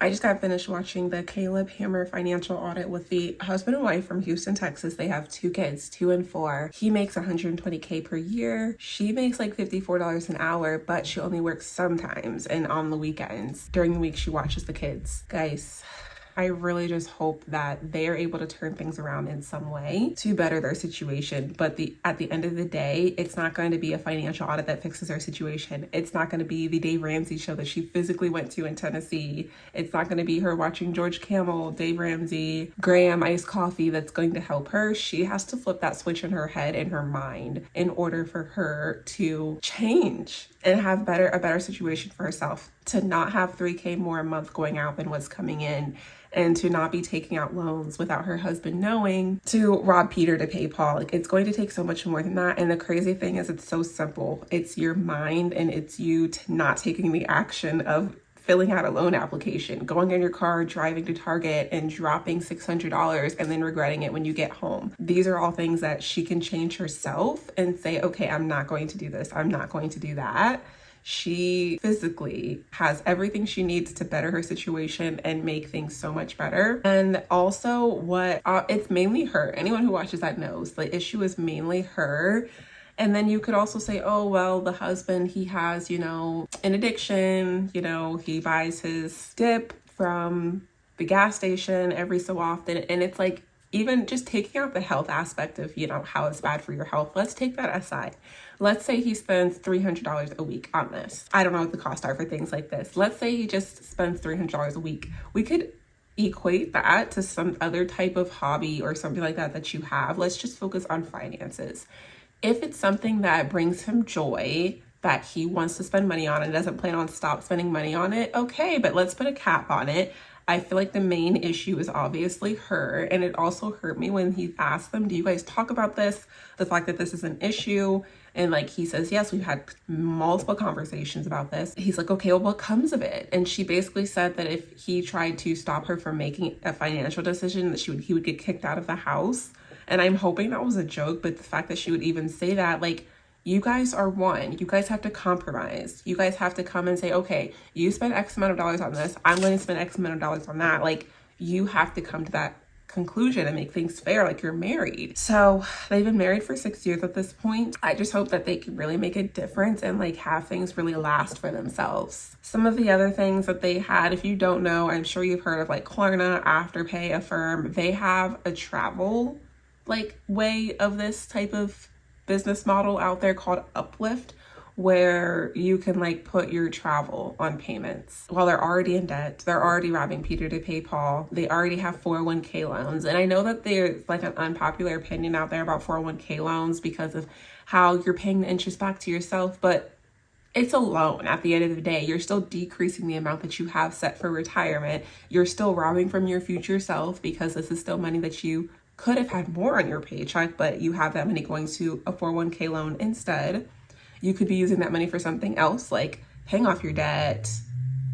I just got finished watching the Caleb Hammer financial audit with the husband and wife from Houston, Texas. They have 2 kids, 2 and 4. He makes $120K per year. She makes like $54 an hour, but she only works sometimes and on the weekends. During the week, she watches the kids. Guys, I really just hope that they are able to turn things around in some way to better their situation. But at the end of the day, it's not going to be a financial audit that fixes their situation. It's not going to be the Dave Ramsey show that she physically went to in Tennessee. It's not going to be her watching George Camel, Dave Ramsey, Graham iced coffee that's going to help her. She has to flip that switch in her head and her mind in order for her to change and have a better situation for herself, to not have $3K more a month going out than what's coming in, and to not be taking out loans without her husband knowing, to rob Peter to pay Paul. Like, it's going to take so much more than that. And the crazy thing is, it's so simple. It's your mind, and it's you not taking the action of filling out a loan application, going in your car, driving to Target and dropping $600 and then regretting it when you get home. These are all things that she can change herself and say, okay, I'm not going to do this. I'm not going to do that. She physically has everything she needs to better her situation and make things so much better. And also it's mainly her. Anyone who watches that knows the issue is mainly her. And then you could also say, oh, well, the husband, he has, an addiction, he buys his dip from the gas station every so often. And it's like, even just taking out the health aspect of, how it's bad for your health, let's take that aside. Let's say he spends $300 a week on this. I don't know what the costs are for things like this. Let's say he just spends $300 a week. We could equate that to some other type of hobby or something like that you have. Let's just focus on finances. If it's something that brings him joy, that he wants to spend money on and doesn't plan on stop spending money on it, okay, but let's put a cap on it. I feel like the main issue is obviously her. And it also hurt me when he asked them, do you guys talk about this? The fact that this is an issue. And he says, yes, we've had multiple conversations about this. He's like, okay, well, what comes of it? And she basically said that if he tried to stop her from making a financial decision, that he would get kicked out of the house. And I'm hoping that was a joke, but the fact that she would even say that, you guys are one. You guys have to compromise. You guys have to come and say, okay, you spend X amount of dollars on this. I'm going to spend X amount of dollars on that. You have to come to that conclusion and make things fair, you're married. So they've been married for 6 years at this point. I just hope that they can really make a difference and have things really last for themselves. Some of the other things that they had, if you don't know, I'm sure you've heard of Klarna, Afterpay, Affirm. They have a travel way of this type of business model out there called Uplift, where you can put your travel on payments while they're already in debt. They're already robbing Peter to pay Paul. They already have 401k loans. And I know that there's an unpopular opinion out there about 401k loans because of how you're paying the interest back to yourself, but it's a loan at the end of the day. You're still decreasing the amount that you have set for retirement. You're still robbing from your future self because this is still money that you could have had more on your paycheck, but you have that money going to a 401k loan instead. You could be using that money for something else, like paying off your debt,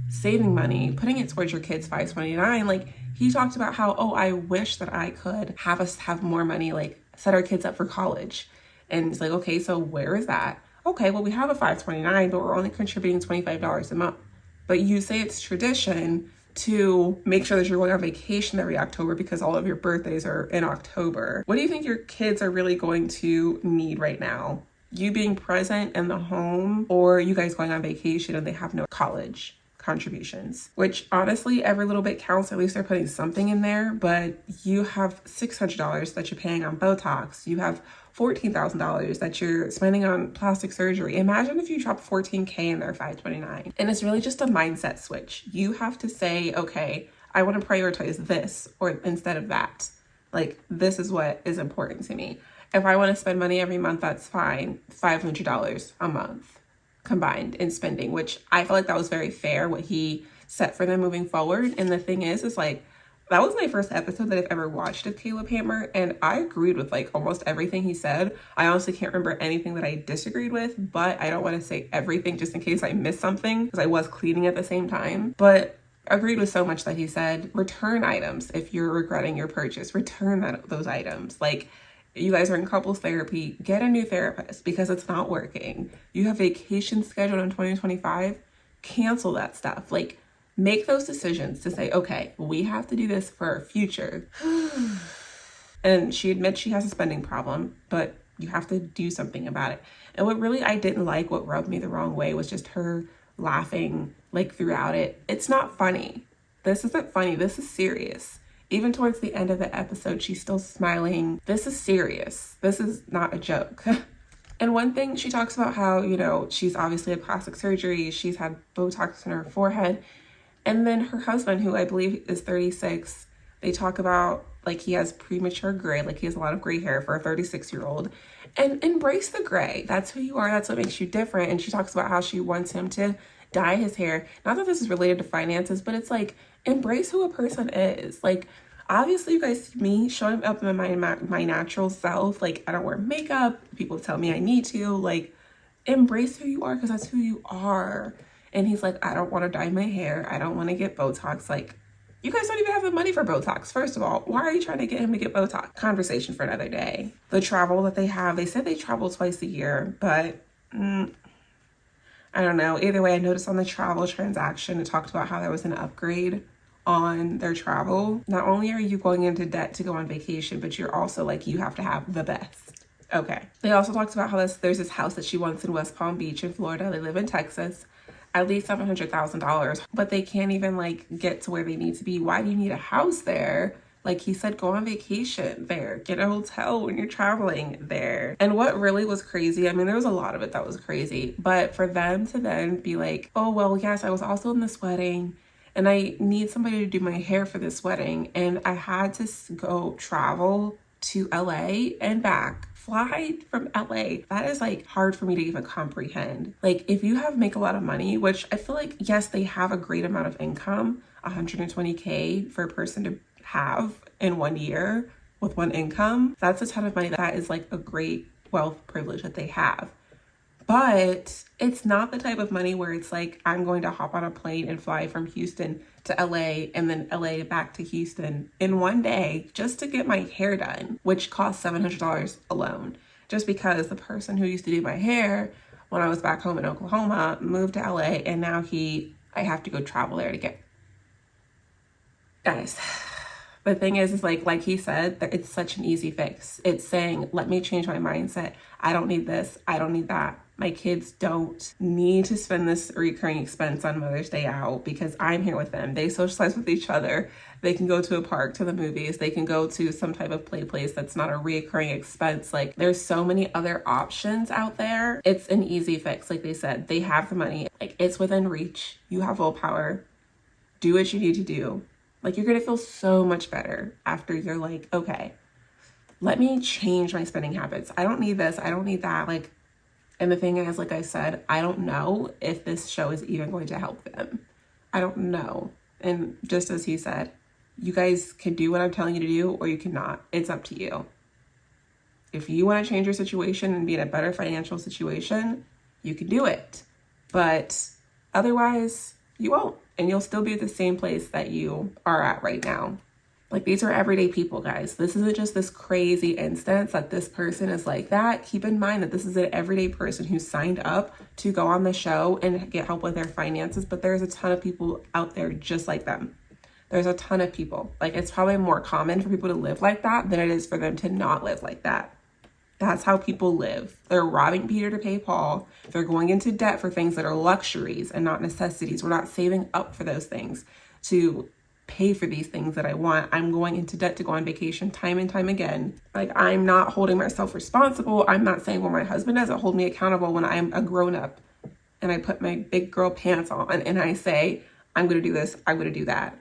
saving money, putting it towards your kids' 529. He talked about how, I wish that I could have us have more money, set our kids up for college. And it's okay, so where is that? Okay, well, we have a 529, but we're only contributing $25 a month. But you say it's tradition to make sure that you're going on vacation every October because all of your birthdays are in October. What do you think your kids are really going to need right now? You being present in the home, or you guys going on vacation and they have no college contributions? Which honestly, every little bit counts. At least they're putting something in there. But you have $600 that you're paying on Botox. You have $14,000 that you're spending on plastic surgery. Imagine if you drop $14K in their 529. And it's really just a mindset switch. You have to say, okay, I want to prioritize this or instead of that. This is what is important to me. If I want to spend money every month, that's fine. $500 a month combined in spending, which I feel like that was very fair, what he set for them moving forward. And the thing is that was my first episode that I've ever watched of Caleb Hammer, and I agreed with almost everything he said. I honestly can't remember anything that I disagreed with, but I don't want to say everything just in case I missed something because I was cleaning at the same time. But agreed with so much that he said. Return items if you're regretting your purchase. Return those items. You guys are in couples therapy, get a new therapist because it's not working. You have vacation scheduled in 2025, cancel that stuff. Make those decisions to say, okay, we have to do this for our future. And she admits she has a spending problem, but you have to do something about it. And what really I didn't like, what rubbed me the wrong way, was just her laughing like throughout it. It's not funny. This isn't funny. This is serious. Even towards the end of the episode, she's still smiling. This is serious. This is not a joke. And one thing, she talks about how, you know, she's obviously had plastic surgery. She's had Botox in her forehead. And then her husband, who I believe is 36, they talk about like he has premature gray, like he has a lot of gray hair for a 36-year-old. And embrace the gray. That's who you are. That's what makes you different. And she talks about how she wants him to dye his hair. Not that this is related to finances, but it's like, embrace who a person is. Like, obviously, you guys see me showing up in my natural self. Like, I don't wear makeup. People tell me I need to. Like, embrace who you are, because that's who you are. And he's like, I don't want to dye my hair. I don't want to get Botox. Like, you guys don't even have the money for Botox. First of all, why are you trying to get him to get Botox? Conversation for another day. The travel that they have, they said they travel twice a year, but I don't know. Either way, I noticed on the travel transaction, it talked about how there was an upgrade on their travel. Not only are you going into debt to go on vacation, but you're also like, you have to have the best. Okay. They also talked about how there's this house that she wants in West Palm Beach in Florida. They live in Texas. At least $700,000, but they can't even like get to where they need to be. Why do you need a house there? Like he said, go on vacation there, get a hotel when you're traveling there. And what really was crazy, I mean, there was a lot of it that was crazy, but for them to then be like, oh, well, yes, I was also in this wedding and I need somebody to do my hair for this wedding. And I had to go travel to LA and back. Fly from LA. That is like hard for me to even comprehend. Like if you make a lot of money, which I feel like, yes, they have a great amount of income, 120K for a person to have in 1 year with one income. That's a ton of money. That is like a great wealth privilege that they have. But it's not the type of money where it's like, I'm going to hop on a plane and fly from Houston to LA and then LA back to Houston in 1 day just to get my hair done, which costs $700 alone. Just because the person who used to do my hair when I was back home in Oklahoma moved to LA and now I have to go travel there to get. Guys, the thing is like he said, that it's such an easy fix. It's saying, let me change my mindset. I don't need this. I don't need that. My kids don't need to spend this recurring expense on Mother's Day out because I'm here with them. They socialize with each other. They can go to a park, to the movies. They can go to some type of play place that's not a recurring expense. Like there's so many other options out there. It's an easy fix. Like they said, they have the money. Like it's within reach. You have willpower. Do what you need to do. Like you're going to feel so much better after you're like, okay, let me change my spending habits. I don't need this. I don't need that. Like, and the thing is, like I said, I don't know if this show is even going to help them. I don't know. And just as he said, you guys can do what I'm telling you to do or you cannot. It's up to you. If you want to change your situation and be in a better financial situation, you can do it. But otherwise, you won't. And you'll still be at the same place that you are at right now. Like these are everyday people, guys. This isn't just this crazy instance that this person is like that. Keep in mind that this is an everyday person who signed up to go on the show and get help with their finances. But there's a ton of people out there just like them. There's a ton of people. Like it's probably more common for people to live like that than it is for them to not live like that. That's how people live. They're robbing Peter to pay Paul. They're going into debt for things that are luxuries and not necessities. We're not saving up for those things to pay for these things that I want. I'm going into debt to go on vacation time and time again. Like I'm not holding myself responsible. I'm not saying, well, my husband doesn't hold me accountable when I'm a grown up and I put my big girl pants on and I say, I'm going to do this. I'm going to do that.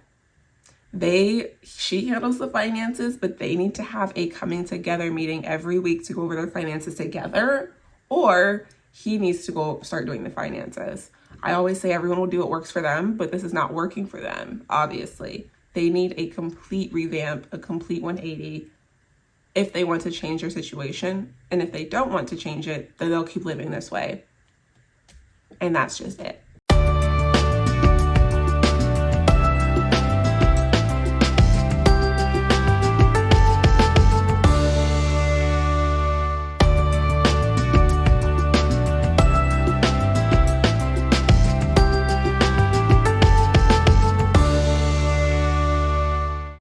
She handles the finances, but they need to have a coming together meeting every week to go over their finances together, or he needs to go start doing the finances. I always say everyone will do what works for them, but this is not working for them, obviously. They need a complete revamp, a complete 180 if they want to change their situation. And if they don't want to change it, then they'll keep living this way. And that's just it.